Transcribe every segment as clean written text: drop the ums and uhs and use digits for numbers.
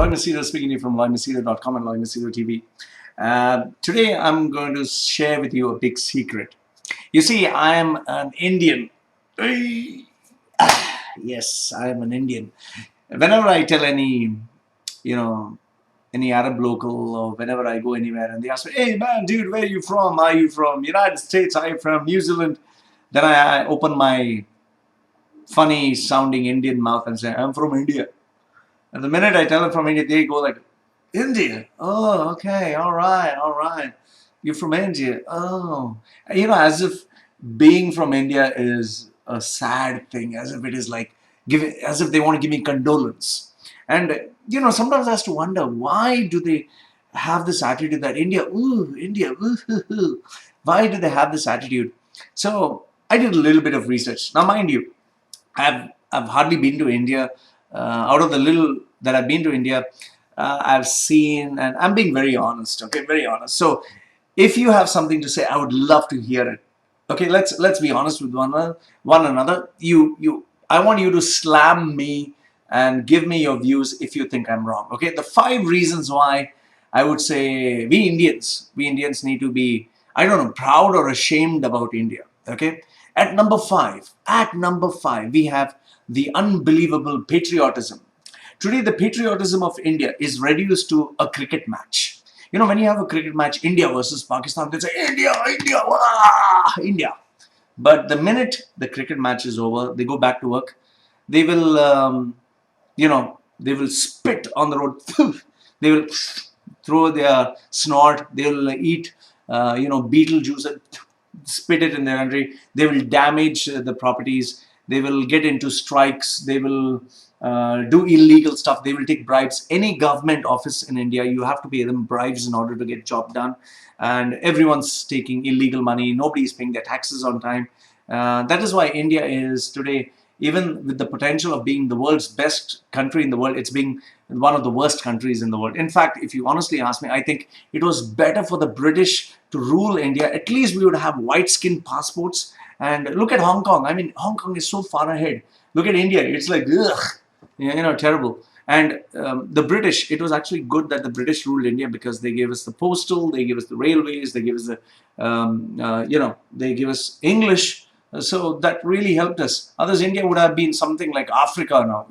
Loy Machedo speaking to you from loymachedo.com and Loy Machedo TV. Today I'm going to share with you a big secret. You see, I am an Indian. Yes, I am an Indian. Whenever I tell you know, any Arab local or whenever I go anywhere and they ask me, hey man, dude, where are you from? Are you from United States? Are you from New Zealand? Then I open my funny sounding Indian mouth and say, I'm from India. And the minute I tell them from India, they go like, India? Oh, okay, all right, all right. You're from India? Oh. As if being from India is a sad thing, as if it is like, as if they want to give me condolence. And, sometimes I have to wonder, why do they have this attitude that India, ooh, India, ooh, hoo, hoo. Why do they have this attitude? So I did a little bit of research. Now, mind you, I've hardly been to India. Out of the little that I've been to India, I've seen, and I'm being very honest. Okay, very honest. So, if you have something to say, I would love to hear it. Okay, let's be honest with one another. I want you to slam me and give me your views if you think I'm wrong. Okay, the 5 reasons why I would say we Indians need to be, I don't know, proud or ashamed about India. Okay, at number five, we have the unbelievable patriotism. Today, the patriotism of India is reduced to a cricket match. When you have a cricket match, India versus Pakistan, they say, India, India, wah, India. But the minute the cricket match is over, they go back to work. They will, they will spit on the road. They will throw their snort. They will eat, beetle juice and spit it in their country. They will damage the properties. They will get into strikes. They will do illegal stuff. They will take bribes. Any government office in India, you have to pay them bribes in order to get job done. And everyone's taking illegal money. Nobody is paying their taxes on time. That is why India is today, even with the potential of being the world's best country in the world, it's being one of the worst countries in the world. In fact, if you honestly ask me, I think it was better for the British to rule India. At least we would have white-skinned passports. And look at Hong Kong. I mean, Hong Kong is so far ahead. Look at India. It's like, ugh, terrible. And the British, it was actually good that the British ruled India because they gave us the postal, they gave us the railways, they gave us they gave us English. So that really helped us. Others, India would have been something like Africa now,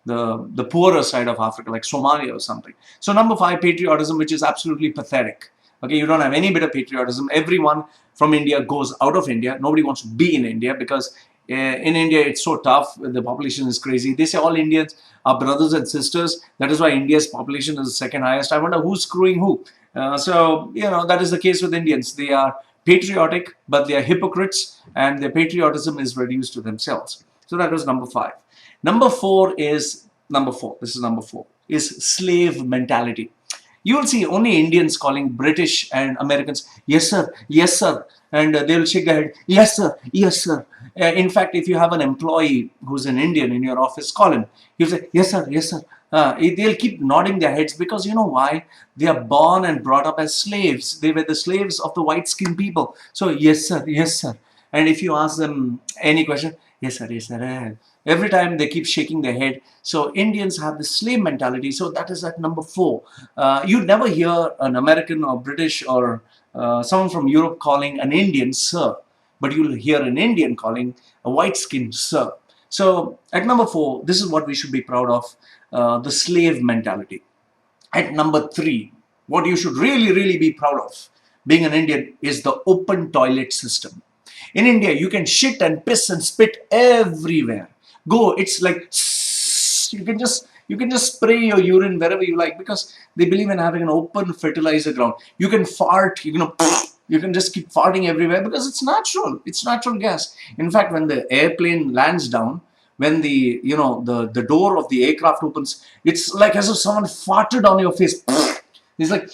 the poorer side of Africa, like Somalia or something. So number 5, patriotism, which is absolutely pathetic. Okay, you don't have any bit of patriotism. Everyone from India goes out of India. Nobody wants to be in India because in India it's so tough. The population is crazy. They say all Indians are brothers and sisters. That is why India's population is the second highest. I wonder who's screwing who. That is the case with Indians. They are patriotic, but they are hypocrites, and their patriotism is reduced to themselves. So that was number 5. Number 4 is This is number 4 is slave mentality. You will see only Indians calling British and Americans, yes, sir. And they will shake their head, yes, sir, yes, sir. In fact, if you have an employee who's an Indian in your office, call him. He'll say, yes, sir, yes, sir. They'll keep nodding their heads because you know why? They are born and brought up as slaves. They were the slaves of the white-skinned people. So, yes, sir, yes, sir. And if you ask them any question, yes, sir, yes, sir. Every time they keep shaking their head. So Indians have the slave mentality. So that is at number 4. You'd never hear an American or British or someone from Europe calling an Indian sir, but you'll hear an Indian calling a white-skinned sir. So at number 4, this is what we should be proud of, the slave mentality. At number 3, what you should really, really be proud of being an Indian is the open toilet system. In India, you can shit and piss and spit everywhere. It's like you can just spray your urine wherever you like because they believe in having an open fertilizer ground. You can fart, you can just keep farting everywhere because it's natural. It's natural gas. In fact, when the airplane lands down, when the door of the aircraft opens, it's like as if someone farted on your face. It's like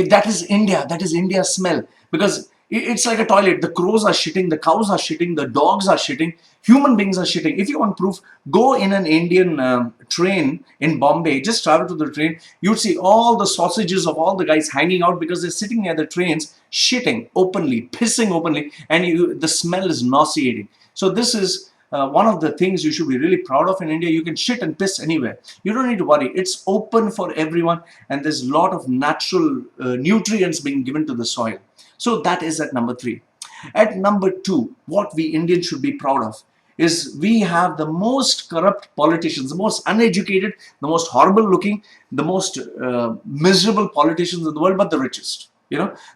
that is India. That is India's smell because it's like a toilet. The crows are shitting, the cows are shitting, the dogs are shitting, human beings are shitting. If you want proof, go in an Indian train in Bombay, just travel to the train, you'd see all the sausages of all the guys hanging out because they're sitting near the trains, shitting openly, pissing openly, and the smell is nauseating. So this is one of the things you should be really proud of in India, you can shit and piss anywhere. You don't need to worry. It's open for everyone, and there's a lot of natural nutrients being given to the soil. So that is at number 3. At number 2, what we Indians should be proud of is we have the most corrupt politicians, the most uneducated, the most horrible looking, the most miserable politicians in the world, but the richest.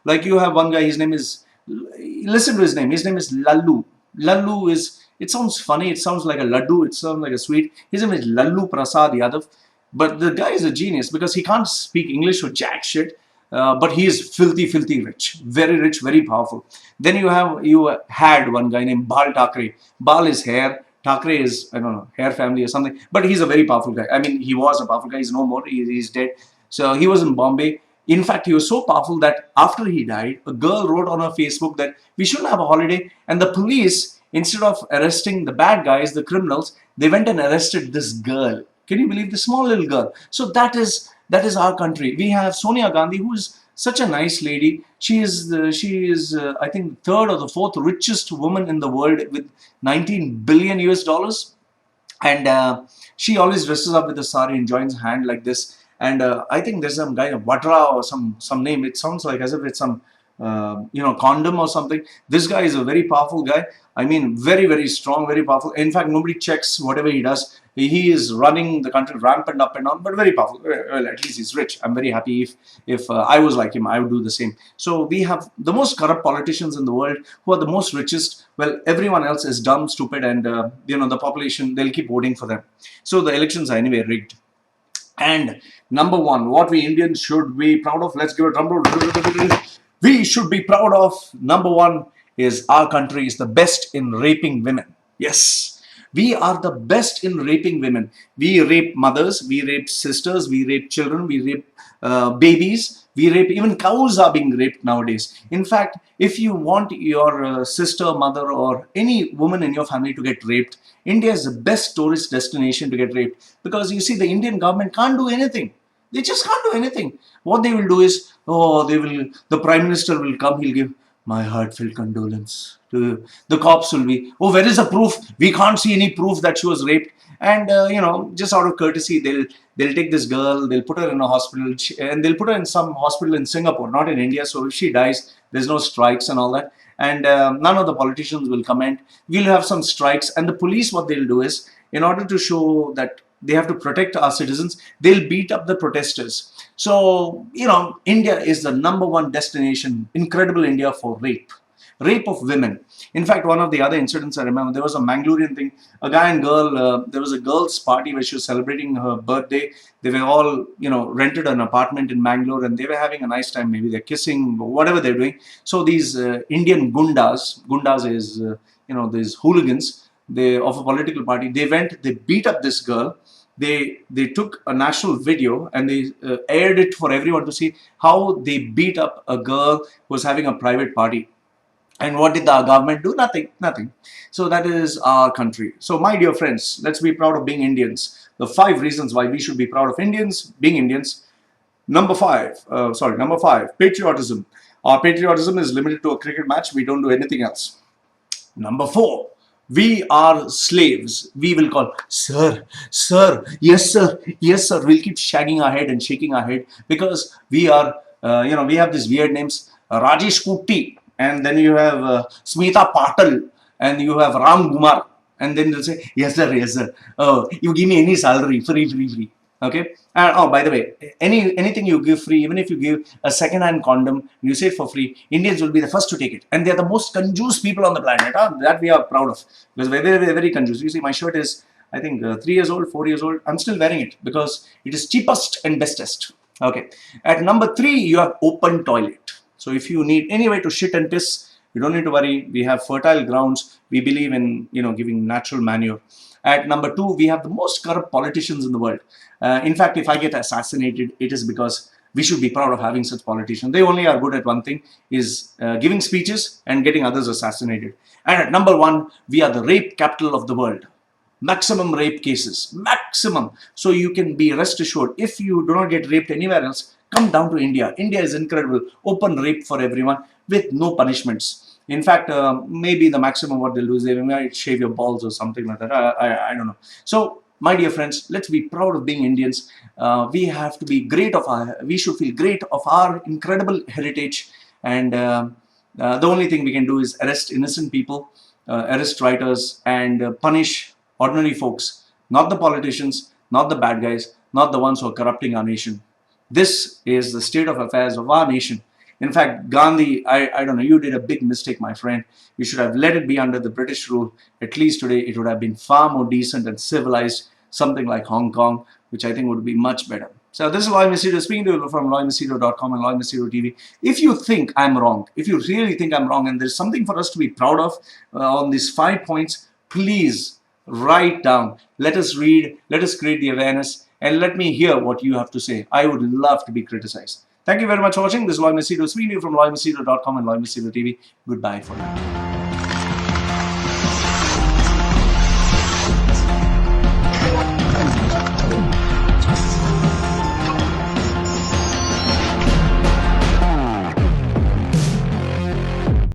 Like you have one guy, his name is, listen to his name is Lallu. Lallu is, it sounds funny, it sounds like a laddu, it sounds like a sweet. His name is Lallu Prasad Yadav. But the guy is a genius because he can't speak English or jack shit. But he is filthy, filthy rich, very powerful. Then you had one guy named Bal Thackeray. Bal is hair. Thackeray is, I don't know, hair family or something. But he's a very powerful guy. I mean, he was a powerful guy. He's no more. He's dead. So he was in Bombay. In fact, he was so powerful that after he died, a girl wrote on her Facebook that we shouldn't have a holiday. And the police, instead of arresting the bad guys, the criminals, they went and arrested this girl. Can you believe this small little girl? So that is our country. We have Sonia Gandhi, who is such a nice lady. She is I think third or the fourth richest woman in the world with 19 billion US dollars, and she always dresses up with a sari and joins hand like this. And I think there's some guy, Vatra or some name. It sounds like as if it's some condom or something. This guy is a very powerful guy. I mean, very, very strong, very powerful. In fact, nobody checks whatever he does. He is running the country rampant up and down, but very powerful. Well, at least he's rich. I'm very happy if I was like him, I would do the same. So we have the most corrupt politicians in the world who are the most richest. Well, everyone else is dumb, stupid, and the population, they'll keep voting for them. So the elections are anyway rigged. And number 1, what we Indians should be proud of, let's give a drum roll. We should be proud of, number 1 is our country is the best in raping women. Yes, we are the best in raping women. We rape mothers, we rape sisters, we rape children, we rape babies, we rape, even cows are being raped nowadays. In fact, if you want your sister, mother, or any woman in your family to get raped, India is the best tourist destination to get raped, because you see, the Indian government can't do anything. They just can't do anything. What they will do is, the Prime Minister will come, he'll give my heartfelt condolence. The cops will be, where is the proof? We can't see any proof that she was raped. And just out of courtesy, they'll take this girl, they'll put her in a hospital, and they'll put her in some hospital in Singapore, not in India. So if she dies, there's no strikes and all that. And none of the politicians will comment. We'll have some strikes, and the police, what they'll do is, in order to show that they have to protect our citizens, they'll beat up the protesters. So, India is the number 1 destination, incredible India, for rape of women. In fact, one of the other incidents I remember, there was a Mangalorean thing, a guy and girl, there was a girl's party where she was celebrating her birthday. They were all, rented an apartment in Mangalore, and they were having a nice time. Maybe they're kissing, whatever they're doing. So these Indian gundas is, these hooligans, they of a political party, they beat up this girl. They took a national video and they aired it for everyone to see how they beat up a girl who was having a private party. And what did the government do? Nothing. So that is our country. So my dear friends, let's be proud of being Indians. The 5 reasons why we should be proud of being Indians. Number 5, patriotism. Our patriotism is limited to a cricket match. We don't do anything else. Number 4, we are slaves. We will call, sir, yes, sir. We'll keep shagging our head and shaking our head because we are, we have these weird names, Rajesh Kuti, and then you have Smita Patel, and you have Ram Kumar, and then they'll say, yes, sir. Oh, you give me any salary, free. Okay. And by the way, anything you give free, even if you give a second-hand condom and you say it for free, Indians will be the first to take it, and they are the most conjuice people on the planet. That we are proud of, because we're very, very, very conjuice. You see, my shirt is, I think, 3 years old, 4 years old. I'm still wearing it because it is cheapest and bestest. Okay. At number 3, you have open toilet. So if you need any way to shit and piss, you don't need to worry. We have fertile grounds. We believe in giving natural manure. At number 2, we have the most corrupt politicians in the world. In fact, if I get assassinated, it is because we should be proud of having such politicians. They only are good at one thing, is giving speeches and getting others assassinated. And at number 1, we are the rape capital of the world. Maximum rape cases. Maximum. So you can be rest assured, if you do not get raped anywhere else, come down to India. India is incredible. Open rape for everyone with no punishments. In fact, maybe the maximum what they'll do is they might shave your balls or something like that. I don't know. So, my dear friends, let's be proud of being Indians. We have to be great of our. We should feel great of our incredible heritage. And the only thing we can do is arrest innocent people, arrest writers, and punish ordinary folks, not the politicians, not the bad guys, not the ones who are corrupting our nation. This is the state of affairs of our nation. In fact, Gandhi, I don't know, you did a big mistake, my friend. You should have let it be under the British rule. At least today, it would have been far more decent and civilized, something like Hong Kong, which I think would be much better. So this is Loy Machedo speaking to you from loymachedo.com and Loy Machedo TV. If you think I'm wrong, if you really think I'm wrong and there's something for us to be proud of on these 5 points, please write down. Let us read, let us create the awareness, and let me hear what you have to say. I would love to be criticized. Thank you very much for watching. This is Loy Machedo speaking to you from loymachedo.com and Loy Machedo TV. Goodbye for now.